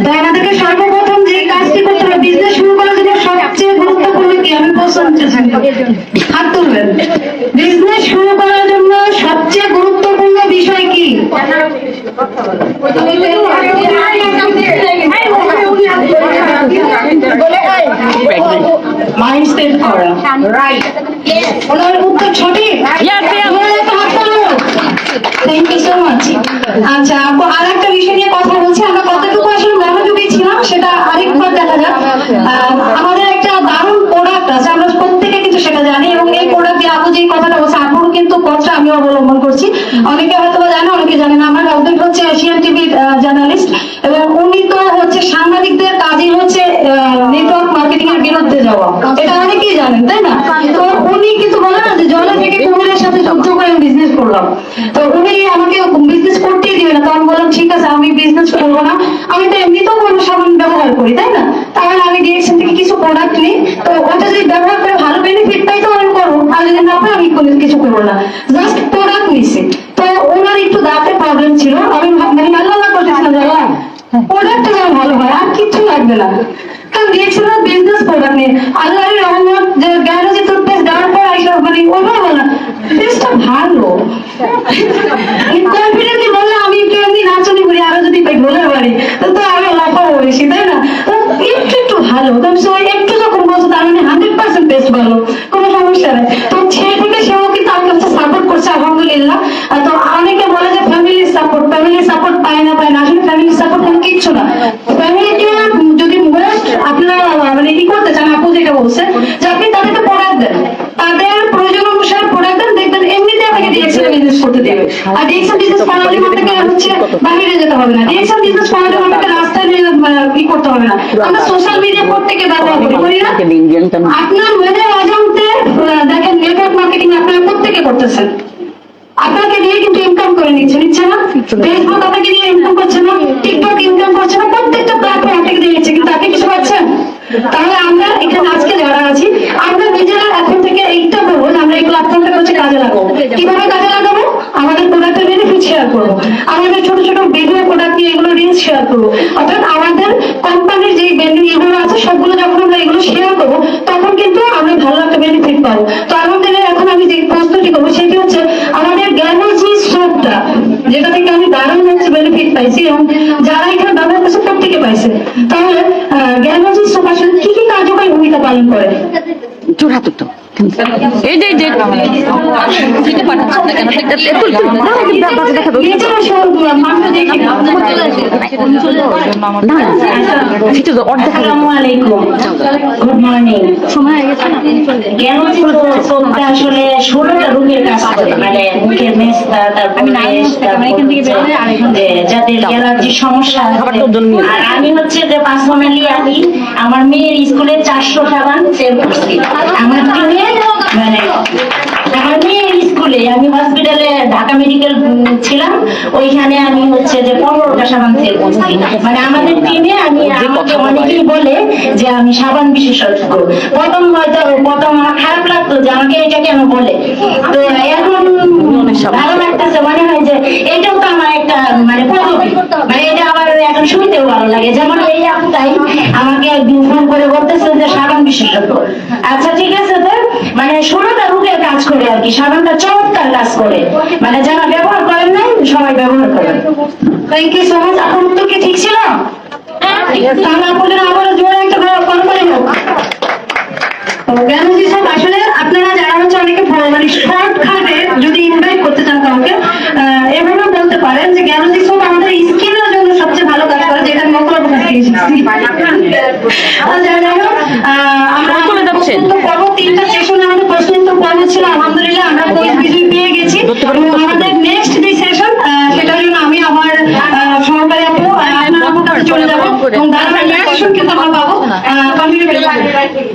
তো আমাদেরকে সর্বপ্রথম যে কাজটি করতে হবে, বিজনেস শুরু করার জন্য সবচেয়ে গুরুত্বপূর্ণ কি, আমি প্রশ্ন হাত তুলবেন। বিজনেস শুরু করার জন্য সবচেয়ে গুরুত্বপূর্ণ বিষয় কি? মাইন্ড সেট করা, রাইট? ওনার উত্তর সঠিক। Thank you so much. আচ্ছা আপু, আর একটা বিষয় নিয়ে কথা বলছি, আমরা কতটুকু আসলে মনোযোগী ছিলাম সেটা আরেকবার দেখা যাক। আমাদের একটা দারুণ প্রোডাক্ট আছে, আমরা প্রত্যেকে কিন্তু সেটা জানি, এবং এই প্রোডাক্ট দিয়ে আপু যে কথাটা বলছে, আপুর কিন্তু পথটা আমি অবলম্বন করছি। অনেকে হয়তো জানে, অনেকে জানে না। আমার হাজবেন্ড হচ্ছে এশিয়ান টিভির জার্নালিস্ট, এবং উনি তো হচ্ছে সাংবাদিকদের কাজই হচ্ছে নেটওয়ার্ক মার্কেটিং এর বিরুদ্ধে যাওয়া, এটা অনেকেই জানেন, তাই না? তো উনি কিন্তু বলে না যে জলে থেকে কুমিরের সাথে যুদ্ধ করে আমি বিজনেস করলাম। তো উনি আমাকে বিজনেস করতেই দিবে না, তো আমি বললাম ঠিক আছে, আমি বিজনেস করবো না, আমি তো এমনিতেও কোনো সাবান ব্যবহার করি, তাই না? তাহলে আমি ডিরেকশন থেকে কিছু প্রোডাক্ট নিই, তো ওটা যদি ব্যবহার করে ভালো বেনিফিট পাই তো আমি করবো, আর যদি না পাই আমি কিছু করবো না, জাস্ট প্রোডাক্ট নিছি। তো ওনার একটু দাঁতের প্রবলেম ছিল, আমি মানে আল্লাহ করতেছিলাম যে প্রোডাক্টটা যেন ভালো হয়, আর কিছু লাগবে না। কারণ দিয়েছিলাম বিজনেস প্রোডাক্ট নিয়ে, আল্লাহর রহমত, যে গ্যারেজে টুথপেস্ট দেওয়ার পর আইসা মানে ওইভাবে বলা টেস্টটা ভালো, কনফিডেন্টলি বললে আমি কেমনি নাচনি করি, আরো যদি বলে পারি তো আরো লাফাবো বেশি, তাই না? একটু একটু ভালো, একটু যখন বলছো তার মানে 100% বেস্ট ভালো, কোনো সমস্যা নেই। তো ছেলে থেকে সেও কিন্তু আমার কাছে সাপোর্ট করছে, আলহামদুলিল্লাহ। তো অনেকে বলে যে ফ্যামিলি সাপোর্ট পায় না, আসলে ফ্যামিলি সাপোর্ট কোনো কিচ্ছু না। ফ্যামিলিকে যদি মোস্ট আপনারা মানে কি করতে চান, আপু যেটা বলছে যে আপনি তাদেরকে প্রোডাক্ট দেন, তাদের প্রয়োজন অনুসারে প্রোডাক্ট দেন, দেখবেন এমনিতে আপনাকে ডিএক্সএল বিজনেস করতে দেবে। আর ডিএক্সএল বিজনেস করার জন্য আপনাকে হচ্ছে বাইরে যেতে হবে না, ডিএক্সএল বিজনেস করার জন্য আপনাকে রাস্তায় কি করতে হবে না। আমরা সোশ্যাল মিডিয়া প্রত্যেকে ব্যবহার করি না? আপনার মনে অজান্তে দেখেন নেটওয়ার্ক মার্কেটিং আপনারা প্রত্যেকে করতেছেন, আপনাকে দিয়ে কিন্তু ইনকাম করে নিচ্ছে না? ফেসবুক আপনাকে দিয়ে ইনকাম করছে না? টিকটক ইনকাম করছে না? প্রত্যেকটা প্ল্যাটফর্ম আপনাকে দিয়ে নিচ্ছে, কিন্তু আপনি কিছু পাচ্ছেন? তাহলে আমরা এখানে আজকে যারা আছি, আমরা নিজেরা এখন থেকে এইটা বলবো যে আমরা এই প্ল্যাটফর্মটা হচ্ছে কাজে লাগাবো। কিভাবে কাজে লাগাবো? আমাদের প্রোডাক্টের বেনিফিট শেয়ার করবো, আমাদের ছোট ছোট ভিডিও প্রোডাক্ট নিয়ে এগুলো রিলস শেয়ার করবো, অর্থাৎ আমাদের কোম্পানির যে এগুলো আছে সবগুলো যখন আমরা এগুলো শেয়ার করবো, তখন কিন্তু আমরা ভালো একটা বেনিফিট পাবো। তো আমাদের এখন আমি যে প্রশ্নটি করবো সেটি হচ্ছে আমাদের গ্যানোজি সোপটা, যেটা থেকে আমি দারুণ হচ্ছে বেনিফিট পাইছি, এবং যারা এখানে ব্যবহার করছে প্রত্যেকে পাইছে। তাহলে গ্যানোজি সোপ আসলে কি কি কার্যকরী ভূমিকা পালন করে? জোড়হাত তো এই যে যে থেকে পাঠাচ্ছেন না কেন, আসসালামু আলাইকুম, গুড মর্নিং। সময় হয়ে গেছে। গ্যানোজি সোপটা আসলে 16টা রোগের কাজ করে, মানে মুখের মেস্তা, তারপর যাদের অ্যালার্জির সমস্যা। আর আমি হচ্ছে যে পার্সোনালি আমি আমার মেয়ের স্কুলে 400 সাবান সেল করছি। আমার টিমে মানে আমার মেয়ের স্কুলে আমি হসপিটালে ঢাকা মেডিকেল ছিলাম, ওইখানে আমি হচ্ছে যে 15টা সাবান সেল করছি। মানে আমাদের টিমে আমি, আমাকে অনেকেই বলে যে আমি সাবান বিশেষজ্ঞ। প্রথম আমার খারাপ লাগতো যে আমাকে এটা কেন বলে, তো এখন ভালো লাগতেছে, মনে হয় যে এটাও তো আমার একটা মানে পদবি, মানে এটা আমার এখন শুনতেও ভালো লাগে। যেমন এই আপটাই আমাকে একদিন ফোন করে বলতেছে যে সাবান বিশেষজ্ঞ। আচ্ছা ঠিক আছে, তো মানে 16টা রোগের কাজ করে আর কি, সাবানটা চমৎকার কাজ করে, মানে যারা ব্যবহার করেন নাই সবাই ব্যবহার করেন। Thank you so much. আপনার উত্তর কি ঠিক ছিল? তাহলে আপনাদের আবার জোরে একটা ফোন করে হোক। গ্যানোজি সোপ আসলে আপনারা যারা হচ্ছে অনেকে মানে শর্ট খাটে যদি ইনভাইট করতে চান কাউকে, এভাবে বলতে পারেন যে গ্যানোজি সোপ আমাদের স্কিনের জন্য সবচেয়ে ভালো কাজ করে, যেটা আমি মকলা